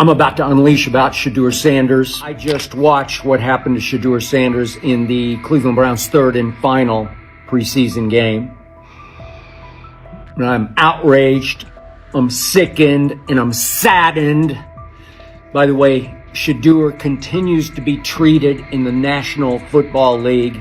I'm about to unleash about SHEDEUR Sanders. I just watched what happened to SHEDEUR Sanders in the Cleveland Browns' third and final preseason game. And I'm outraged, I'm sickened, and I'm saddened. By the way, SHEDEUR continues to be treated in the National Football League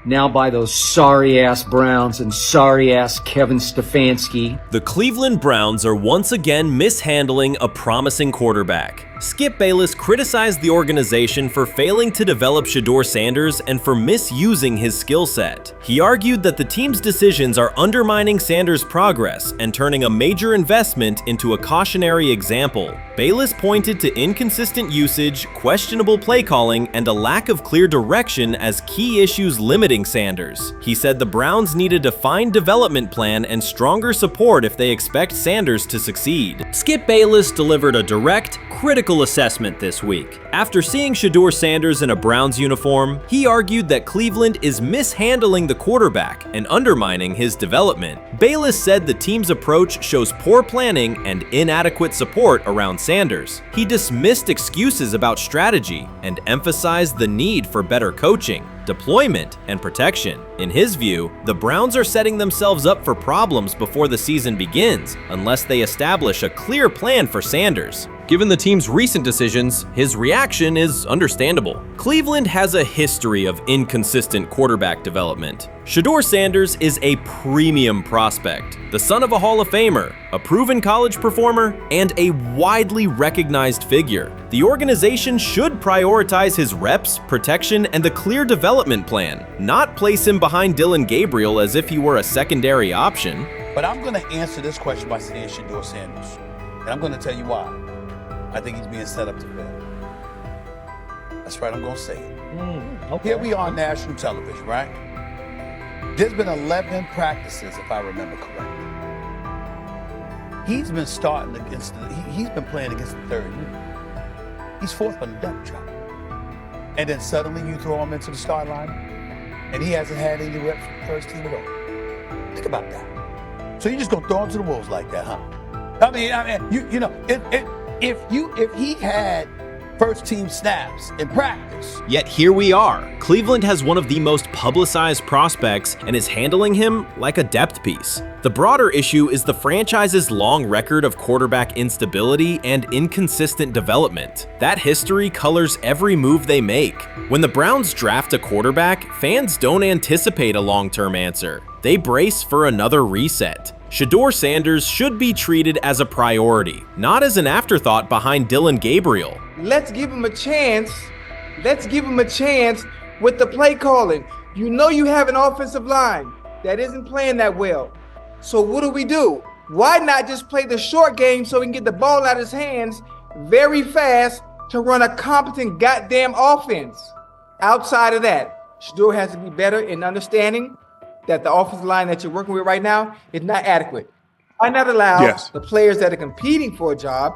now by those sorry-ass Browns and sorry-ass Kevin Stefanski. The Cleveland Browns are once again mishandling a promising quarterback. Skip Bayless criticized the organization for failing to develop SHEDEUR Sanders and for misusing his skill set. He argued that the team's decisions are undermining Sanders' progress and turning a major investment into a cautionary example. Bayless pointed to inconsistent usage, questionable play calling, and a lack of clear direction as key issues limiting Sanders. He said the Browns need a defined development plan and stronger support if they expect Sanders to succeed. Skip Bayless delivered a direct, critical assessment this week. After seeing SHEDEUR Sanders in a Browns uniform, he argued that Cleveland is mishandling the quarterback and undermining his development. Bayless said the team's approach shows poor planning and inadequate support around Sanders. He dismissed excuses about strategy and emphasized the need for better coaching, deployment, and protection. In his view, the Browns are setting themselves up for problems before the season begins unless they establish a clear plan for Sanders. Given the team's recent decisions, his reaction is understandable. Cleveland has a history of inconsistent quarterback development. SHEDEUR Sanders is a premium prospect, the son of a Hall of Famer, a proven college performer, and a widely recognized figure. The organization should prioritize his reps, protection, and a clear development plan, not place him behind Dillon Gabriel as if he were a secondary option. But I'm going to answer this question by saying SHEDEUR Sanders, and I'm going to tell you why. I think he's being set up to fail. That's right, I'm going to say it. Okay. Here we are on national television, right? There's been 11 practices, if I remember correctly. He's been starting against he's been playing against the third unit. He's fourth on the depth chart. And then suddenly you throw him into the start line, and he hasn't had any reps for the first team at all. Think about that. So you're just going to throw him to the wolves like that, huh? I mean, you know, if he had first team snaps in practice. Yet here we are. Cleveland has one of the most publicized prospects and is handling him like a depth piece. The broader issue is the franchise's long record of quarterback instability and inconsistent development. That history colors every move they make. When the Browns draft a quarterback, fans don't anticipate a long-term answer. They brace for another reset. SHEDEUR Sanders should be treated as a priority, not as an afterthought behind Dillon Gabriel. Let's give him a chance. Let's give him a chance with the play calling. You know you have an offensive line that isn't playing that well. So what do? Why not just play the short game so he can get the ball out of his hands very fast to run a competent goddamn offense? Outside of that, SHEDEUR has to be better in understanding that the offensive line that you're working with right now is not adequate. Why not allow the players that are competing for a job,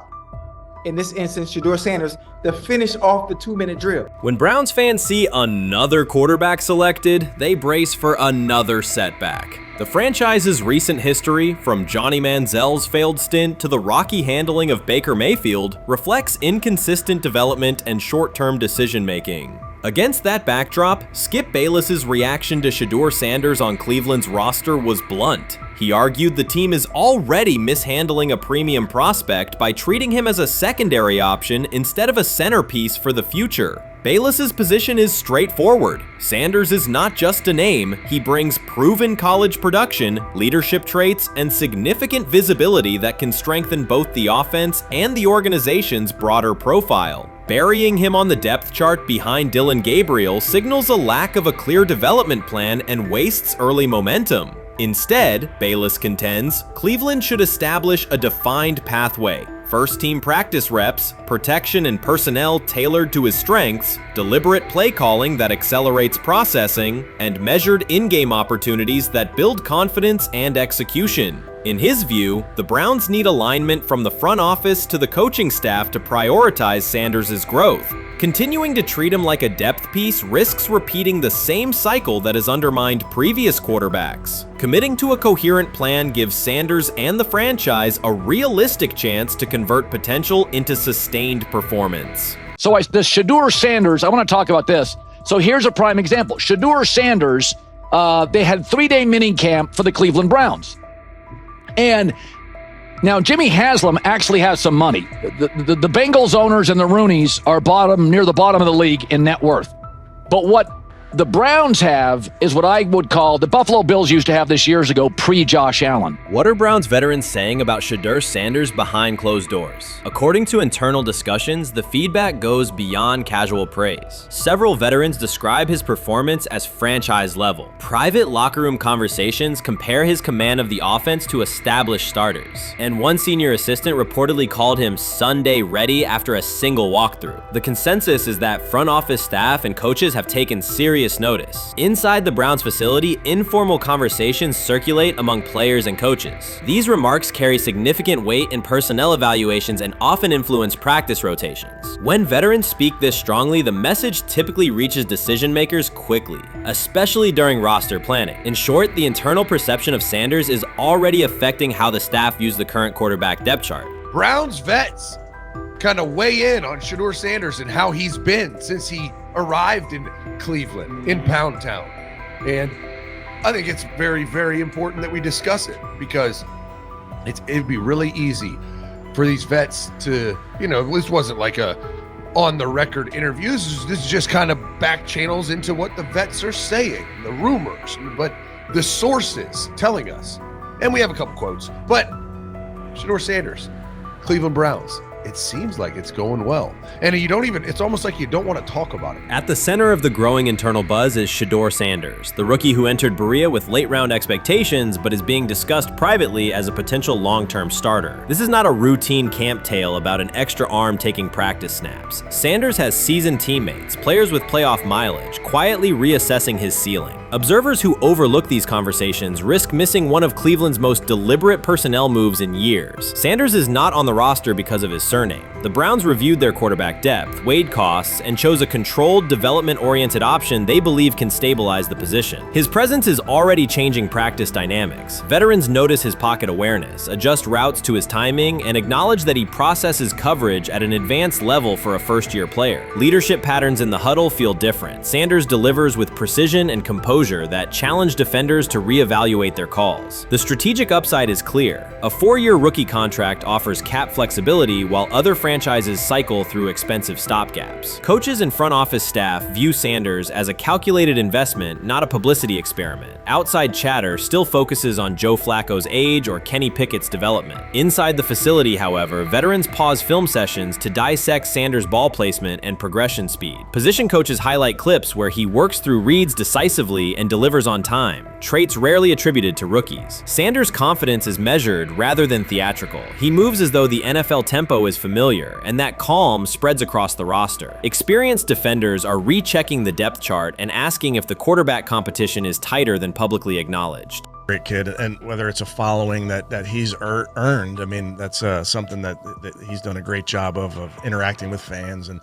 in this instance, SHEDEUR Sanders, to finish off the 2-minute drill? When Browns fans see another quarterback selected, they brace for another setback. The franchise's recent history, from Johnny Manziel's failed stint to the rocky handling of Baker Mayfield, reflects inconsistent development and short-term decision-making. Against that backdrop, Skip Bayless's reaction to SHEDEUR Sanders on Cleveland's roster was blunt. He argued the team is already mishandling a premium prospect by treating him as a secondary option instead of a centerpiece for the future. Bayless's position is straightforward. Sanders is not just a name, he brings proven college production, leadership traits, and significant visibility that can strengthen both the offense and the organization's broader profile. Burying him on the depth chart behind Dillon Gabriel signals a lack of a clear development plan and wastes early momentum. Instead, Bayless contends, Cleveland should establish a defined pathway. First-team practice reps, protection and personnel tailored to his strengths, deliberate play calling that accelerates processing, and measured in-game opportunities that build confidence and execution. In his view, the Browns need alignment from the front office to the coaching staff to prioritize Sanders' growth. Continuing to treat him like a depth piece risks repeating the same cycle that has undermined previous quarterbacks. Committing to a coherent plan gives Sanders and the franchise a realistic chance to convert potential into sustained performance. So this SHEDEUR Sanders, I want to talk about this. So here's a prime example. SHEDEUR Sanders, they had 3-day mini camp for the Cleveland Browns. And now Jimmy Haslam actually has some money. The Bengals owners and the Rooneys are near the bottom of the league in net worth. But what the Browns have is what I would call the Buffalo Bills used to have this years ago, pre-Josh Allen. What are Browns veterans saying about SHEDEUR Sanders behind closed doors? According to internal discussions, the feedback goes beyond casual praise. Several veterans describe his performance as franchise level. Private locker room conversations compare his command of the offense to established starters. And one senior assistant reportedly called him Sunday ready after a single walkthrough. The consensus is that front office staff and coaches have taken serious notice. Inside the Browns facility, informal conversations circulate among players and coaches. These remarks carry significant weight in personnel evaluations and often influence practice rotations. When veterans speak this strongly, the message typically reaches decision makers quickly, especially during roster planning. In short, the internal perception of Sanders is already affecting how the staff views the current quarterback depth chart. Browns vets kind of weigh in on SHEDEUR Sanders and how he's been since he arrived in Cleveland, in Pound Town. And I think it's very, very important that we discuss it, because it'd be really easy for these vets to, this wasn't like a on-the-record interview. This is just kind of back channels into what the vets are saying, the rumors, but the sources telling us. And we have a couple quotes, but SHEDEUR Sanders, Cleveland Browns, it seems like it's going well. And it's almost like you don't want to talk about it. At the center of the growing internal buzz is SHEDEUR Sanders, the rookie who entered Berea with late-round expectations but is being discussed privately as a potential long-term starter. This is not a routine camp tale about an extra arm taking practice snaps. Sanders has seasoned teammates, players with playoff mileage, quietly reassessing his ceiling. Observers who overlook these conversations risk missing one of Cleveland's most deliberate personnel moves in years. Sanders is not on the roster because of his surname. The Browns reviewed their quarterback depth, weighed costs, and chose a controlled, development-oriented option they believe can stabilize the position. His presence is already changing practice dynamics. Veterans notice his pocket awareness, adjust routes to his timing, and acknowledge that he processes coverage at an advanced level for a first-year player. Leadership patterns in the huddle feel different. Sanders delivers with precision and composure that challenge defenders to reevaluate their calls. The strategic upside is clear. A 4-year rookie contract offers cap flexibility while other franchises cycle through expensive stopgaps. Coaches and front office staff view Sanders as a calculated investment, not a publicity experiment. Outside chatter still focuses on Joe Flacco's age or Kenny Pickett's development. Inside the facility, however, veterans pause film sessions to dissect Sanders' ball placement and progression speed. Position coaches highlight clips where he works through reads decisively and delivers on time, traits rarely attributed to rookies. Sanders' confidence is measured rather than theatrical. He moves as though the NFL tempo is familiar, and that calm spreads across the roster. Experienced defenders are rechecking the depth chart and asking if the quarterback competition is tighter than publicly acknowledged. Great kid, and whether it's a following that he's earned, I mean, that's something that he's done a great job of interacting with fans, and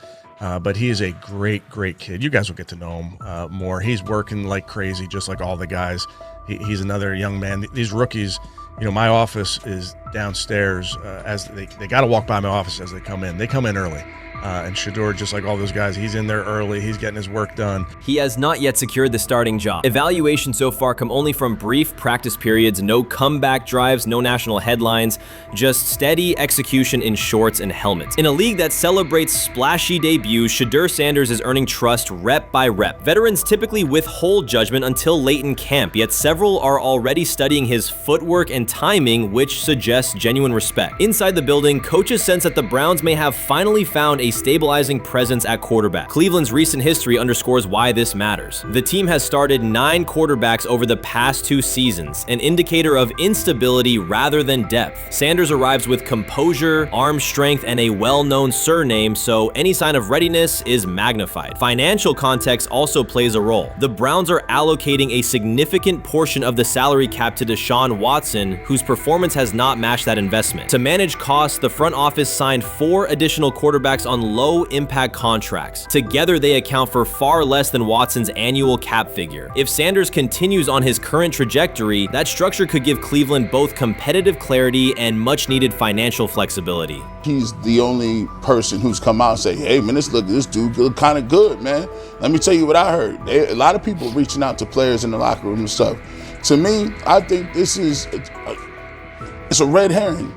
but he is a great kid. You guys will get to know him more. He's working like crazy, just like all the guys. He's another young man. These rookies, my office is downstairs. As they got to walk by my office as they come in. They come in early. And SHEDEUR, just like all those guys, he's in there early. He's getting his work done. He has not yet secured the starting job. Evaluations so far come only from brief practice periods, no comeback drives, no national headlines, just steady execution in shorts and helmets. In a league that celebrates splashy debuts, SHEDEUR Sanders is earning trust rep by rep. Veterans typically withhold judgment until late in camp, yet several are already studying his footwork and timing, which suggests genuine respect. Inside the building, coaches sense that the Browns may have finally found a a stabilizing presence at quarterback. Cleveland's recent history underscores why this matters. The team has started 9 quarterbacks over the past 2 seasons, an indicator of instability rather than depth. Sanders arrives with composure, arm strength, and a well-known surname, so any sign of readiness is magnified. Financial context also plays a role. The Browns are allocating a significant portion of the salary cap to Deshaun Watson, whose performance has not matched that investment. To manage costs, the front office signed 4 additional quarterbacks on low-impact contracts. Together, they account for far less than Watson's annual cap figure. If Sanders continues on his current trajectory, that structure could give Cleveland both competitive clarity and much-needed financial flexibility. He's the only person who's come out and say, hey, man, this dude look kind of good, man. Let me tell you what I heard. A lot of people reaching out to players in the locker room and stuff. To me, I think this is it's a red herring.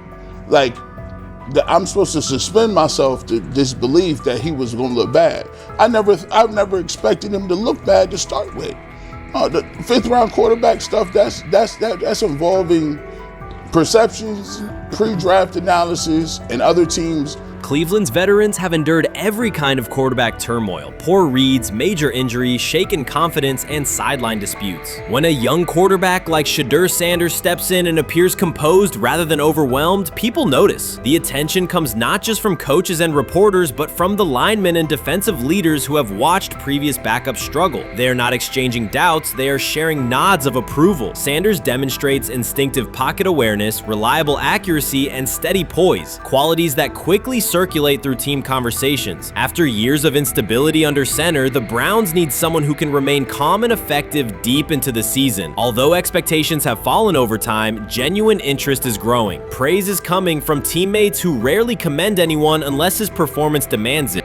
Like, I'm supposed to suspend myself to this belief that he was going to look bad. I've never expected him to look bad to start with. The 5th round quarterback stuff, that's involving perceptions, pre-draft analysis, and other teams. Cleveland's veterans have endured every kind of quarterback turmoil: poor reads, major injuries, shaken confidence, and sideline disputes. When a young quarterback like SHEDEUR Sanders steps in and appears composed rather than overwhelmed, people notice. The attention comes not just from coaches and reporters, but from the linemen and defensive leaders who have watched previous backups struggle. They are not exchanging doubts, they are sharing nods of approval. Sanders demonstrates instinctive pocket awareness, reliable accuracy, and steady poise, qualities that quickly circulate through team conversations. After years of instability under center, the Browns need someone who can remain calm and effective deep into the season. Although expectations have fallen over time, genuine interest is growing. Praise is coming from teammates who rarely commend anyone unless his performance demands it.